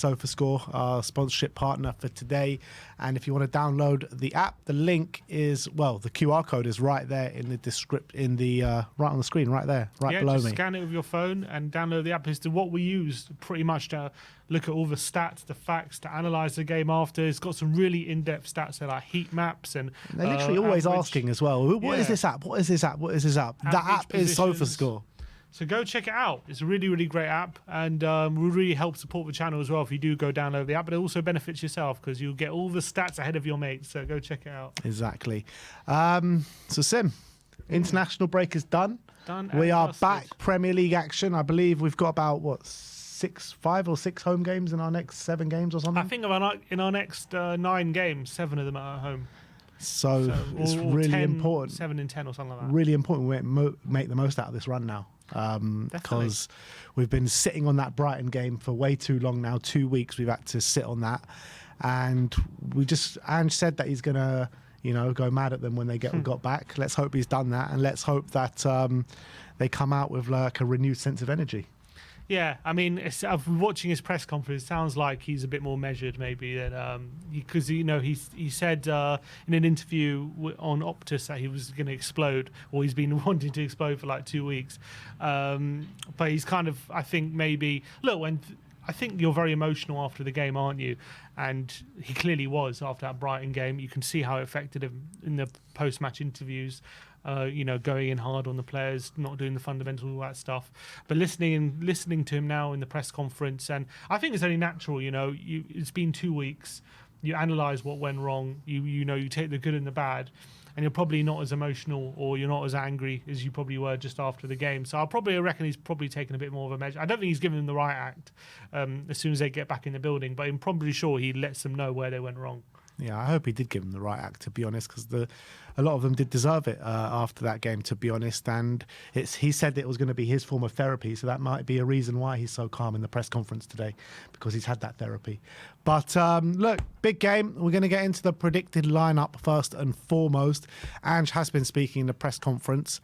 SofaScore, our sponsorship partner for today. And if you want to download the app, the link is, well, the QR code is right there in the right on the screen, right there, right below me. Scan it with your phone and download the app. Is what we use pretty much to look at all the stats, the facts, to analyse the game after. It's got some really in-depth stats there, like heat maps and they're literally always asking as well, what is this app? What is this app? What is this app? That app is SofaScore. So go check it out. It's a really, really great app, and will really help support the channel as well if you do go download the app. But it also benefits yourself because you'll get all the stats ahead of your mates. So go check it out. Exactly. So Sim, international break is done. We are back. Premier League action. I believe we've got about 5 or 6 home games in our next 7 games or something. I think in our next 9 games, 7 of them are at home. So it's really 10, important. 7 and 10 or something like that. Really important we make the most out of this run now. Because we've been sitting on that Brighton game for way too long now. 2 weeks we've had to sit on that, and Ange said that he's gonna go mad at them when they got back. Let's hope he's done that, and let's hope that they come out with like a renewed sense of energy. Yeah, I mean, watching his press conference, it sounds like he's a bit more measured maybe than because he said in an interview on Optus that he was going to explode, or he's been wanting to explode for like 2 weeks. But he's kind of, I think maybe I think you're very emotional after the game, aren't you? And he clearly was after that Brighton game. You can see how it affected him in the post-match interviews. Going in hard on the players, not doing the fundamentals, all that stuff. But listening to him now in the press conference, and I think it's only natural. It's been 2 weeks. You analyse what went wrong. You take the good and the bad, and you're probably not as emotional or you're not as angry as you probably were just after the game. So I reckon he's probably taken a bit more of a measure. I don't think he's given them the right act as soon as they get back in the building, but I'm probably sure he lets them know where they went wrong. Yeah, I hope he did give them the right act, to be honest, because a lot of them did deserve it after that game, to be honest. And he said that it was going to be his form of therapy, so that might be a reason why he's so calm in the press conference today, because he's had that therapy. But look, big game. We're going to get into the predicted lineup first and foremost. Ange has been speaking in the press conference.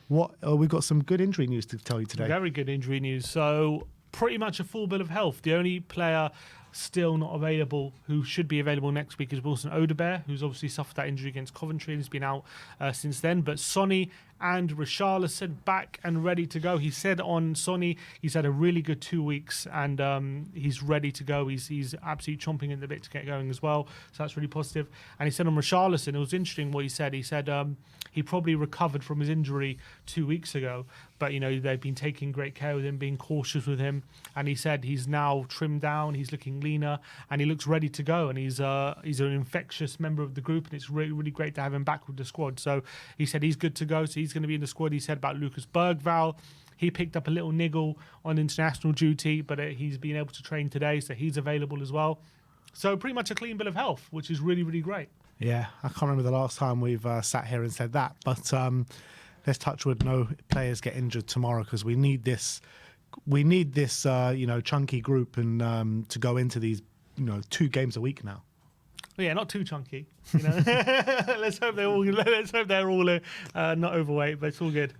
We've got some good injury news to tell you today. Very good injury news. So pretty much a full bill of health. The only player still not available who should be available next week is Wilson Odobert, who's obviously suffered that injury against Coventry and has been out since then. But Sonny and Richarlison back and ready to go. He said on Sonny, he's had a really good 2 weeks and he's ready to go. He's absolutely chomping in the bit to get going as well. So that's really positive. And he said on Richarlison, it was interesting what he said. He said he probably recovered from his injury 2 weeks ago, but they've been taking great care with him, being cautious with him. And he said he's now trimmed down, he's looking leaner, and he looks ready to go. And he's an infectious member of the group, and it's really, really great to have him back with the squad. So he said he's good to go. So he's going to be in the squad. He said about Lucas Bergvall, he picked up a little niggle on international duty, but he's been able to train today, so he's available as well. So pretty much a clean bill of health, which is really, really great. Yeah, I can't remember the last time we've sat here and said that, but let's touch wood, no players get injured tomorrow, because we need this. We need this, chunky group and to go into these, 2 games a week now. Well, yeah, not too chunky. Let's hope they're all not overweight, but it's all good.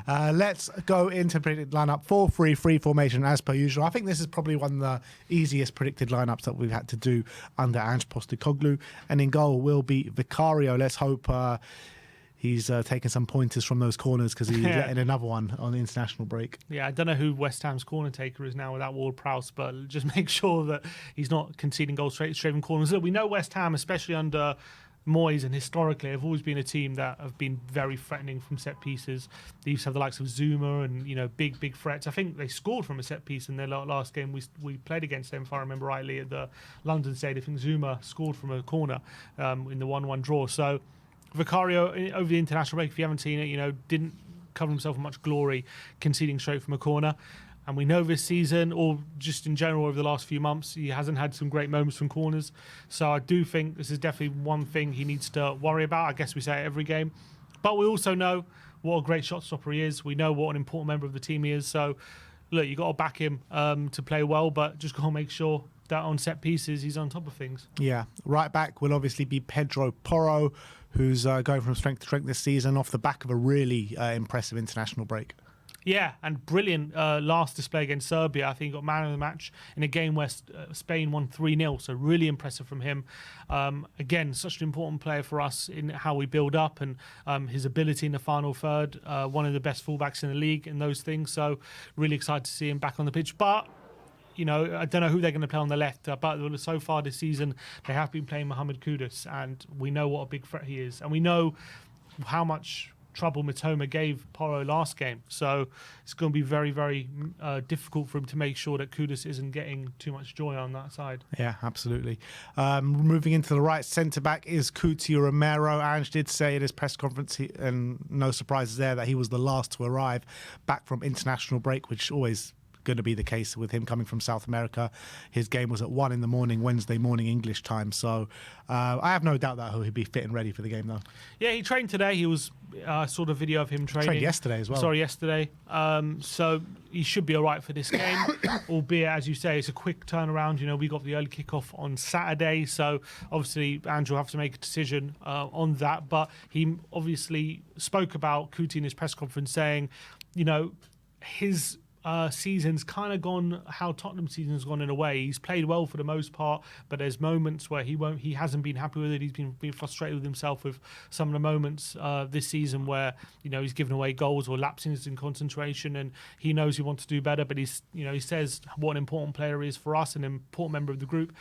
Let's go into predicted lineup 4-3-3 formation as per usual. I think this is probably one of the easiest predicted lineups that we've had to do under Ange Postecoglou. And in goal will be Vicario. Let's hope he's taking some pointers from those corners, because he's letting another one on the international break. Yeah, I don't know who West Ham's corner taker is now without Ward-Prowse, but just make sure that he's not conceding goals straight from corners. Look, we know West Ham, especially under Moyes and historically, have always been a team that have been very threatening from set pieces. They used to have the likes of Zuma and big threats. I think they scored from a set piece in their last game we played against them, if I remember rightly, at the London Stadium. I think Zuma scored from a corner in the 1-1 draw. So Vicario, over the international break, if you haven't seen it, didn't cover himself in much glory conceding straight from a corner. And we know this season, or just in general over the last few months, he hasn't had some great moments from corners. So I do think this is definitely one thing he needs to worry about. I guess we say it every game. But we also know what a great shot stopper he is. We know what an important member of the team he is. So, look, you've got to back him to play well, but just got to make sure that on set pieces he's on top of things. Yeah, right back will obviously be Pedro Porro, who's going from strength to strength this season off the back of a really impressive international break. Yeah, and brilliant last display against Serbia. I think he got man of the match in a game where Spain won 3-0, so really impressive from him. Again, such an important player for us in how we build up and his ability in the final third. One of the best fullbacks in the league in those things, so really excited to see him back on the pitch. But I don't know who they're going to play on the left, but so far this season they have been playing Mohamed Kudus, and we know what a big threat he is, and we know how much trouble Mitoma gave Porro last game. So it's going to be very, very difficult for him to make sure that Kudus isn't getting too much joy on that side. Yeah, absolutely. Moving into the right centre-back is Cuti Romero. Ange did say at his press conference, and no surprises there, that he was the last to arrive back from international break, which always going to be the case with him coming from South America. His game was at 1 a.m, Wednesday morning English time. So I have no doubt that he'll be fit and ready for the game, though. Yeah, he trained today. He was saw the video of him training. Trained yesterday as well. Sorry, yesterday. So he should be all right for this game, albeit, as you say, it's a quick turnaround. We got the early kickoff on Saturday, so obviously Andrew will have to make a decision on that. But he obviously spoke about Cuti in his press conference, saying, his season's kind of gone how Tottenham season's gone in a way. He's played well for the most part, but there's moments where he hasn't been happy with it. He's been frustrated with himself with some of the moments this season where he's given away goals or lapses in concentration, and he knows he wants to do better. But he says what an important player he is for us, an important member of the group.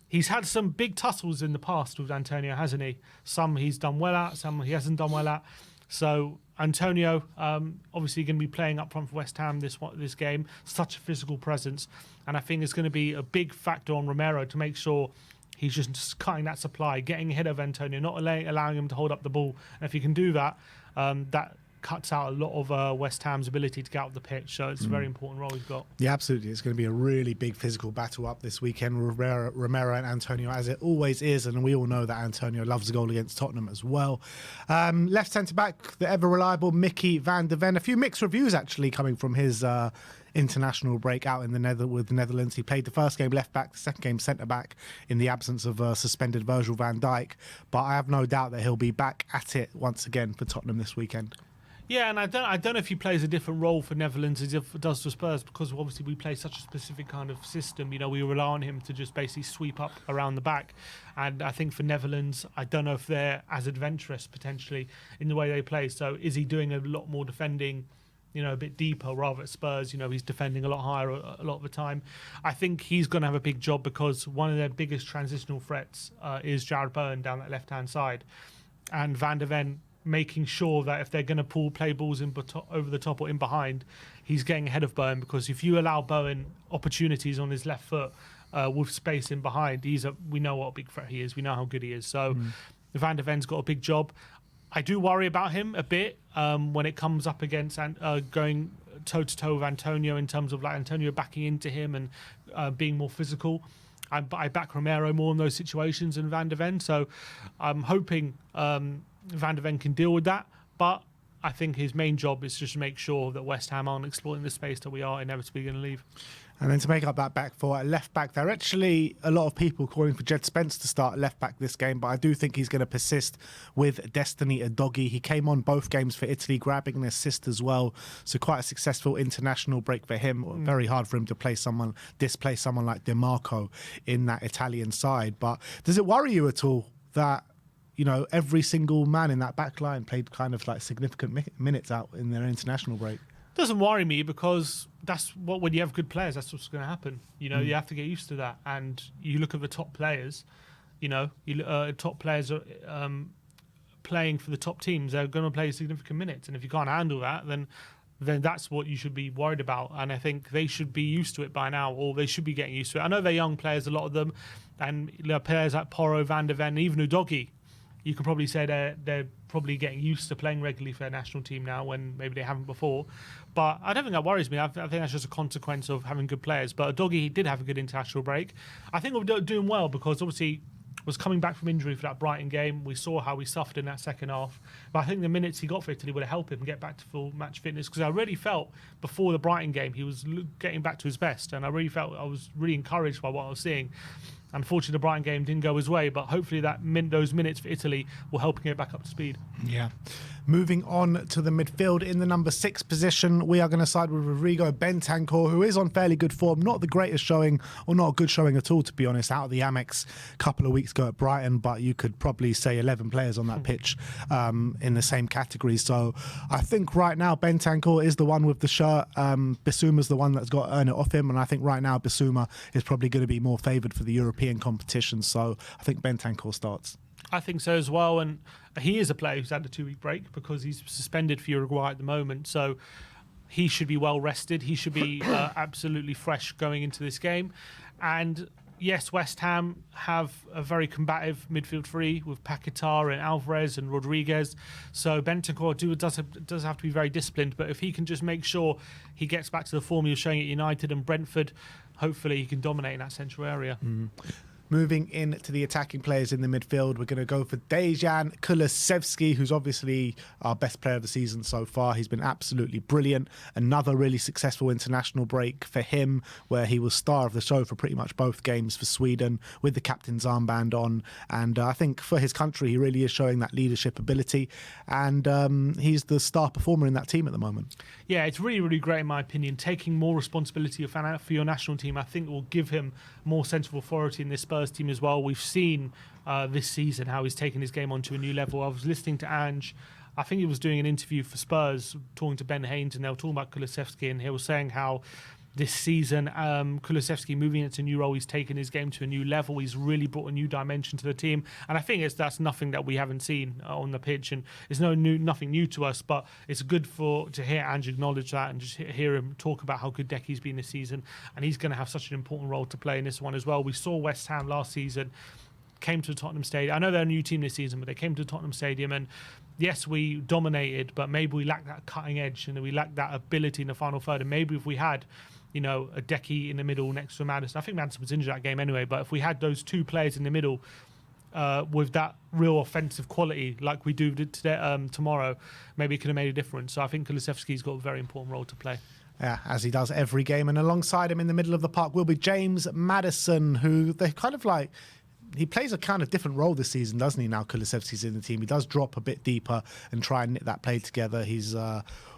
He's had some big tussles in the past with Antonio, hasn't he? Some he's done well at, some he hasn't done well at. So Antonio, obviously going to be playing up front for West Ham this game. Such a physical presence, and I think it's going to be a big factor on Romero to make sure he's just cutting that supply, getting ahead of Antonio, not allowing him to hold up the ball. And if he can do that, that cuts out a lot of West Ham's ability to get out of the pitch. So it's a very important role he's got. Yeah, absolutely. It's going to be a really big physical battle up this weekend. Romero and Antonio, as it always is, and we all know that Antonio loves a goal against Tottenham as well. Left centre-back, the ever-reliable Mickey van der Ven. A few mixed reviews, actually, coming from his international break out in with the Netherlands. He played the first game left-back, the second game centre-back in the absence of suspended Virgil van Dijk. But I have no doubt that he'll be back at it once again for Tottenham this weekend. Yeah, and I don't know if he plays a different role for Netherlands as it does for Spurs, because obviously we play such a specific kind of system. We rely on him to just basically sweep up around the back. And I think for Netherlands, I don't know if they're as adventurous potentially in the way they play. So is he doing a lot more defending, a bit deeper, rather at Spurs? He's defending a lot higher a lot of the time. I think he's going to have a big job because one of their biggest transitional threats is Jared Bowen down that left-hand side. And Van der Ven making sure that if they're going to play balls over the top or in behind, he's getting ahead of Bowen, because if you allow Bowen opportunities on his left foot with space in behind, we know what a big threat he is. We know how good he is. So Van der Ven's got a big job. I do worry about him a bit when it comes up against going toe-to-toe with Antonio, in terms of Antonio backing into him and being more physical. I back Romero more in those situations than Van der Ven. So I'm hoping Van der Ven can deal with that, but I think his main job is just to make sure that West Ham aren't exploiting the space that we are inevitably going to leave. And then to make up that back four at left back, there are actually a lot of people calling for Jed Spence to start left back this game, but I do think he's going to persist with Destiny Udogie. He came on both games for Italy, grabbing an assist as well. So quite a successful international break for him. Very hard for him to displace someone like DiMarco in that Italian side. But does it worry you at all that every single man in that back line played kind of significant minutes out in their international break? Doesn't worry me, because when you have good players, that's what's going to happen. You have to get used to that. And you look at the top players, top players are playing for the top teams. They're going to play significant minutes. And if you can't handle that, then that's what you should be worried about. And I think they should be used to it by now, or they should be getting used to it. I know they're young players, a lot of them, and players like Porro, Van der Ven, even Udogie, you can probably say they're probably getting used to playing regularly for their national team now, when maybe they haven't before. But I don't think that worries me. I think that's just a consequence of having good players. But Udogie did have a good international break. I think we're doing well, because obviously was coming back from injury for that Brighton game. We saw how he suffered in that second half. But I think the minutes he got for Italy would have helped him get back to full match fitness, because I really felt before the Brighton game he was getting back to his best, and I was really encouraged by what I was seeing. Unfortunately, the Brighton game didn't go his way, but hopefully those minutes for Italy will help him get back up to speed. Yeah. Moving on to the midfield, in the number 6 position, we are going to side with Rodrigo Bentancur, who is on fairly good form. Not the greatest showing, or not a good showing at all, to be honest, out of the Amex a couple of weeks ago at Brighton, but you could probably say 11 players on that pitch in the same category. So I think right now Bentancur is the one with the shirt. Bissouma's the one that's got to earn it off him, and I think right now Bissouma is probably going to be more favoured for the European competition. So I think Bentancur starts. I think so as well, and he is a player who's had a 2-week break because he's suspended for Uruguay at the moment, so he should be well rested. He should be absolutely fresh going into this game. And yes, West Ham have a very combative midfield three with Paquetá and Alvarez and Rodriguez, so Bentancur does have to be very disciplined, but if he can just make sure he gets back to the form he was showing at United and Brentford, hopefully he can dominate in that central area. Moving into the attacking players in the midfield, we're going to go for Dejan Kulusevski, who's obviously our best player of the season so far. He's been absolutely brilliant. Another really successful international break for him, where he was star of the show for pretty much both games for Sweden with the captain's armband on. And I think for his country, he really is showing that leadership ability. And he's the star performer in that team at the moment. Yeah, it's really, really great in my opinion. Taking more responsibility for your national team, I think will give him more sense of authority in this Spurs team as well. We've seen this season how he's taken his game onto a new level. I was listening to Ange, I think he was doing an interview for Spurs, talking to Ben Haynes, and they were talking about Kulusevski, and he was saying how this season, Kulusevski moving into a new role, he's taken his game to a new level. He's really brought a new dimension to the team, and I think that's nothing that we haven't seen on the pitch, and it's nothing new to us. But it's good to hear Ange acknowledge that and just hear him talk about how good Decky's been this season, and he's going to have such an important role to play in this one as well. We saw West Ham last season came to the Tottenham Stadium. I know they're a new team this season, but they came to the Tottenham Stadium, and yes, we dominated, but maybe we lacked that cutting edge and we lacked that ability in the final third. And maybe if we had, a Decky in the middle next to Maddison. I think Maddison was injured that game anyway, but if we had those two players in the middle with that real offensive quality like we do today, tomorrow, maybe it could have made a difference. So I think Kulusevski's got a very important role to play. Yeah, as he does every game. And alongside him in the middle of the park will be James Maddison, who they kind of like... He plays a kind of different role this season, doesn't he, now Kulusevski's in the team? He does drop a bit deeper and try and knit that play together. He's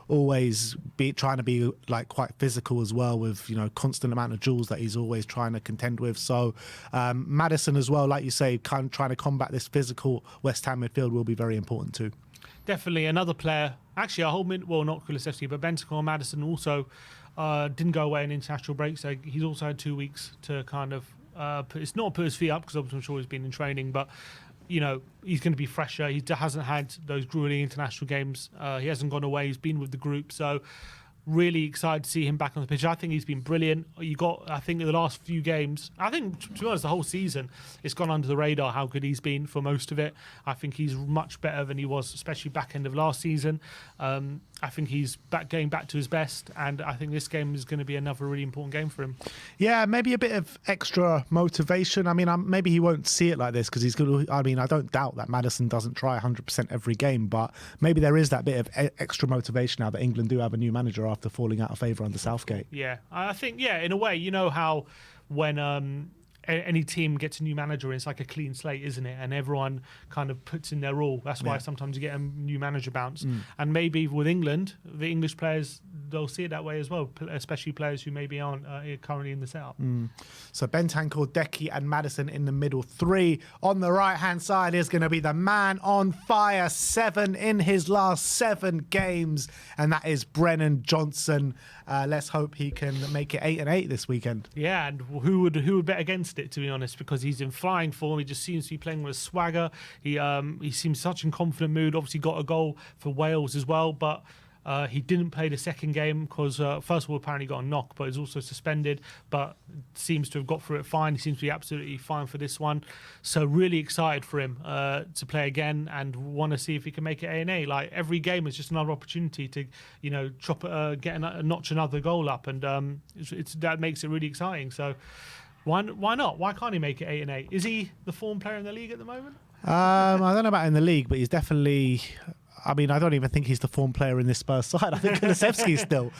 always trying to be like quite physical as well, with constant amount of duels that he's always trying to contend with. So Maddison as well, like you say, kind of trying to combat this physical West Ham midfield will be very important too. Definitely another player. Actually, our whole not Kulusevski, but Bentancur and Maddison also didn't go away in international break, so he's also had 2 weeks to kind of it's not put his feet up, because I'm sure he's been in training, but he's going to be fresher. He hasn't had those grueling international games. He hasn't gone away. He's been with the group, so really excited to see him back on the pitch. I think he's been brilliant. I think in the last few games, I think, to be honest, the whole season, it's gone under the radar how good he's been for most of it. I think he's much better than he was, especially back end of last season. I think he's getting back to his best, and I think this game is going to be another really important game for him. Yeah, maybe a bit of extra motivation. I mean, maybe he won't see it like this because he's good. I mean, I don't doubt that Maddison doesn't try 100% every game, but maybe there is that bit of extra motivation now that England do have a new manager after falling out of favour under Southgate. Yeah, I think, in a way, how when any team gets a new manager, it's like a clean slate, isn't it? And everyone kind of puts in their all. That's why sometimes you get a new manager bounce. And maybe with England, the English players, they'll see it that way as well, especially players who maybe aren't currently in the setup. So Bentancur, Decky and Maddison in the middle three. On the right-hand side is going to be the man on fire, 7 in his last 7 games, and that is Brennan Johnson. Let's hope he can make it 8-8 this weekend. Yeah, and who would bet against it, to be honest, because he's in flying form. He just seems to be playing with a swagger. He seems such in confident mood. Obviously got a goal for Wales as well, but he didn't play the second game because first of all apparently got a knock, but he's also suspended, but seems to have got through it fine. He seems to be absolutely fine for this one, so really excited for him to play again, and want to see if he can make it A&A. Like, every game is just another opportunity to notch another goal up, and that makes it really exciting. So why not? Why can't he make it A&A? Is he the form player in the league at the moment? I don't know about in the league, but he's definitely I mean, I don't even think he's the form player in this Spurs side. I think Kulusevski's still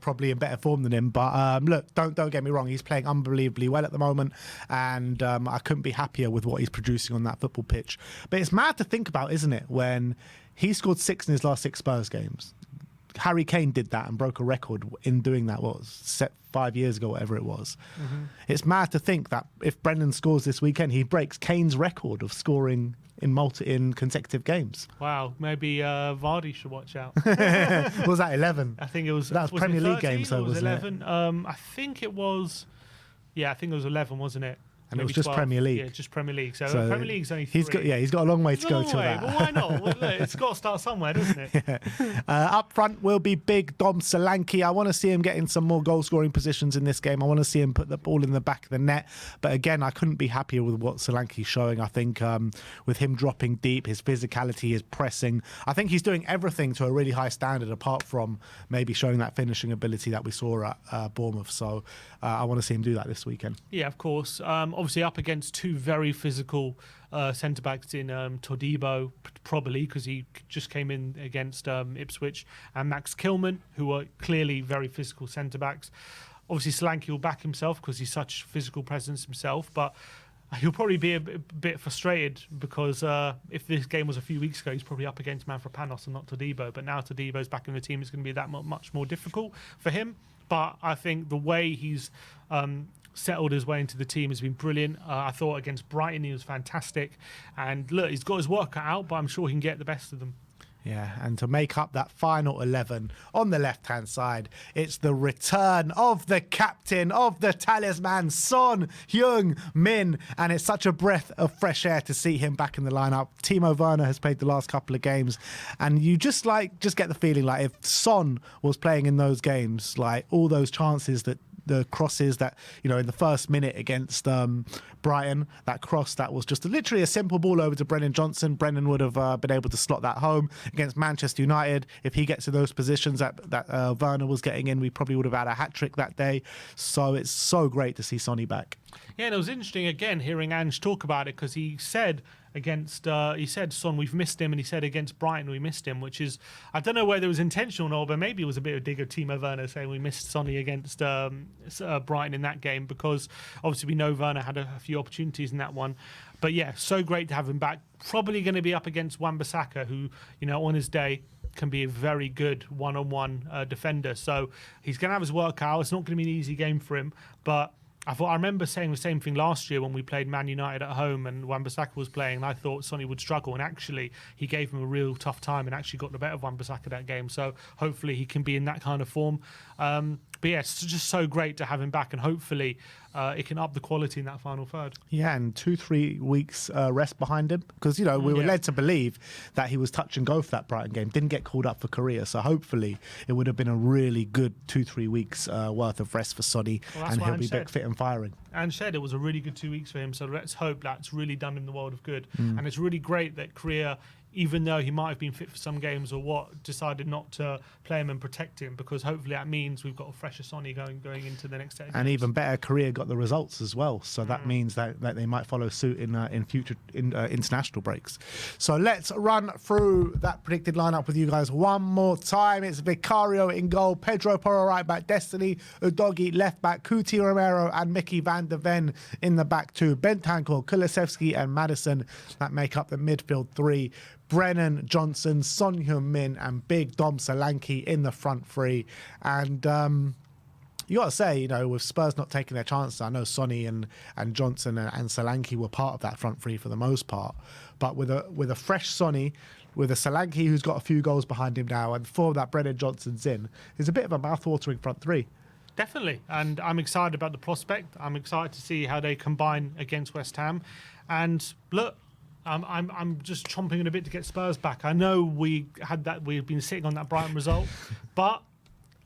probably in better form than him. But look, don't get me wrong. He's playing unbelievably well at the moment, and I couldn't be happier with what he's producing on that football pitch. But it's mad to think about, isn't it, when he scored 6 in his last 6 Spurs games. Harry Kane did that and broke a record in doing that, what was set 5 years ago, whatever it was. Mm-hmm. It's mad to think that if Brendan scores this weekend, he breaks Kane's record of scoring in consecutive games. Wow, maybe Vardy should watch out. What was that, 11? I think it was. That was Premier League games, though, was 11. I think it was. Yeah, I think it was 11, wasn't it? And Maybe it was just 12. Premier League. Yeah, just Premier League. So Premier League's only 3. He's got a long way to go till that. But why not? Well, look, it's got to start somewhere, doesn't it? Yeah. Up front will be big Dom Solanke. I want to see him get in some more goal-scoring positions in this game. I want to see him put the ball in the back of the net. But again, I couldn't be happier with what Solanke's showing. I think with him dropping deep, his physicality, his pressing, I think he's doing everything to a really high standard, apart from maybe showing that finishing ability that we saw at Bournemouth. So I want to see him do that this weekend. Yeah, of course. Obviously up against 2 very physical centre-backs in Todibo, probably because he just came in against Ipswich, and Max Kilman, who are clearly very physical centre-backs. Obviously, Solanke will back himself because he's such physical presence himself, but he'll probably be a bit frustrated because if this game was a few weeks ago, he's probably up against Mavropanos and not Todibo, but now Todibo's back in the team, it's going to be that much more difficult for him. But I think the way he's settled his way into the team has been brilliant. I thought against Brighton he was fantastic, and look, he's got his work cut out, but I'm sure he can get the best of them. Yeah, and to make up that final 11 on the left-hand side, it's the return of the captain of the talisman, Son Heung-min, and it's such a breath of fresh air to see him back in the lineup. Timo Werner has played the last couple of games, and you just get the feeling like if Son was playing in those games, like all those chances that the crosses that, in the first minute against Brighton, that cross that was just literally a simple ball over to Brennan Johnson. Brennan would have been able to slot that home against Manchester United. If he gets to those positions that Werner was getting in, we probably would have had a hat-trick that day. So it's so great to see Sonny back. Yeah, and it was interesting, again, hearing Ange talk about it, because he said Son, we've missed him, and he said against Brighton we missed him, which is, I don't know whether it was intentional or not, but maybe it was a bit of a dig of Timo Werner saying we missed Sonny against Brighton in that game, because obviously we know Werner had a few opportunities in that one. But yeah, so great to have him back. Probably going to be up against Wan-Bissaka, who, on his day can be a very good one-on-one defender. So he's going to have his work out. It's not going to be an easy game for him, but I remember saying the same thing last year when we played Man United at home and Wan-Bissaka was playing, and I thought Sonny would struggle, and actually he gave him a real tough time and actually got the better of Wan-Bissaka that game. So hopefully he can be in that kind of form. But yeah, it's just so great to have him back, and hopefully it can up the quality in that final third. Yeah, and 2-3 weeks rest behind him, because we were led to believe that he was touch and go for that Brighton game, didn't get called up for Korea, so hopefully it would have been a really good 2-3 weeks worth of rest for Sonny, and he'll be back fit and firing. And said it was a really good 2 weeks for him, so let's hope that's really done him the world of good. And it's really great that Korea, even though he might have been fit for some games or decided not to play him and protect him, because hopefully that means we've got a fresher Sonny going into the next set of games. And even better, Korea got the results as well, so that means that they might follow suit in future international breaks. So let's run through that predicted lineup with you guys one more time. It's Vicario in goal, Pedro Porro right back, Destiny Udogi left back, Kuti Romero and Mickey van der Ven in the back two, Bentancur, Kulusevski and Maddison that make up the midfield three. Brennan Johnson, Son Heung-min and big Dom Solanke in the front three. And you got to say, with Spurs not taking their chances, I know Sonny and Johnson and Solanke were part of that front three for the most part. But with a fresh Sonny, with a Solanke who's got a few goals behind him now, and 4 of that Brennan Johnson's in, it's a bit of a mouth-watering front three. Definitely, and I'm excited about the prospect. I'm excited to see how they combine against West Ham. And look, I'm just chomping at a bit to get Spurs back. I know we've been sitting on that Brighton result, but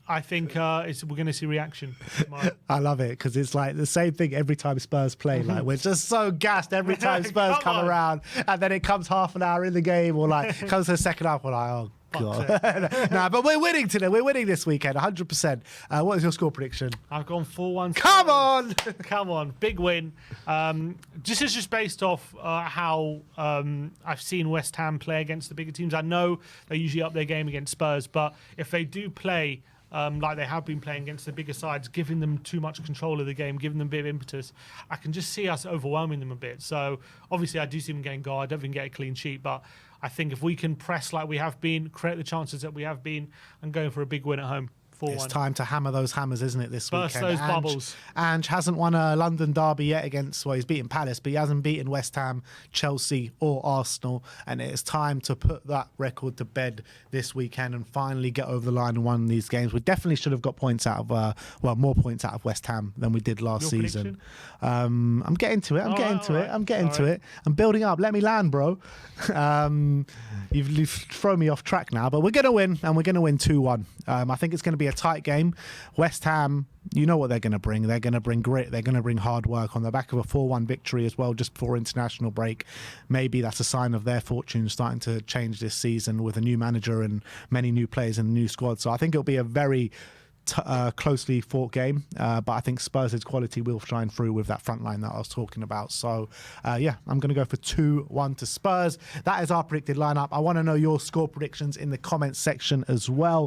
I think we're going to see reaction tomorrow. I love it, because it's like the same thing every time Spurs play. Like, we're just so gassed every time Spurs come around, and then it comes half an hour in the game, or like comes to the second half, we're like, oh God. No, but we're winning today. We're winning this weekend, 100%. What is your score prediction? I've gone 4-1. Come on! Come on, big win. This is just based off how I've seen West Ham play against the bigger teams. I know they usually up their game against Spurs, but if they do play like they have been playing against the bigger sides, giving them too much control of the game, giving them a bit of impetus, I can just see us overwhelming them a bit. So obviously I do see them getting goal. I don't think get a clean sheet, but I think if we can press like we have been, create the chances that we have been, and going for a big win at home. 4-1. It's time to hammer those hammers, isn't it, this Burst weekend? those bubbles. Ange hasn't won a London derby yet against, well, he's beaten Palace, but he hasn't beaten West Ham, Chelsea or Arsenal. And it's time to put that record to bed this weekend and finally get over the line and win these games. We definitely should have got points out of, more points out of West Ham than we did last season. I'm getting to it. I'm getting to it. I'm building up. Let me land, bro. You've thrown me off track now, but we're going to win, and we're going to win 2-1. I think it's going to be a tight game. West Ham, you know what they're going to bring. They're going to bring grit. They're going to bring hard work on the back of a 4-1 victory as well, just before international break. Maybe that's a sign of their fortune starting to change this season with a new manager and many new players in the new squad. So I think it'll be a very closely fought game, but I think Spurs' quality will shine through with that front line that I was talking about. So yeah, I'm going to go for 2-1 to Spurs. That is our predicted lineup. I want to know your score predictions in the comments section as well.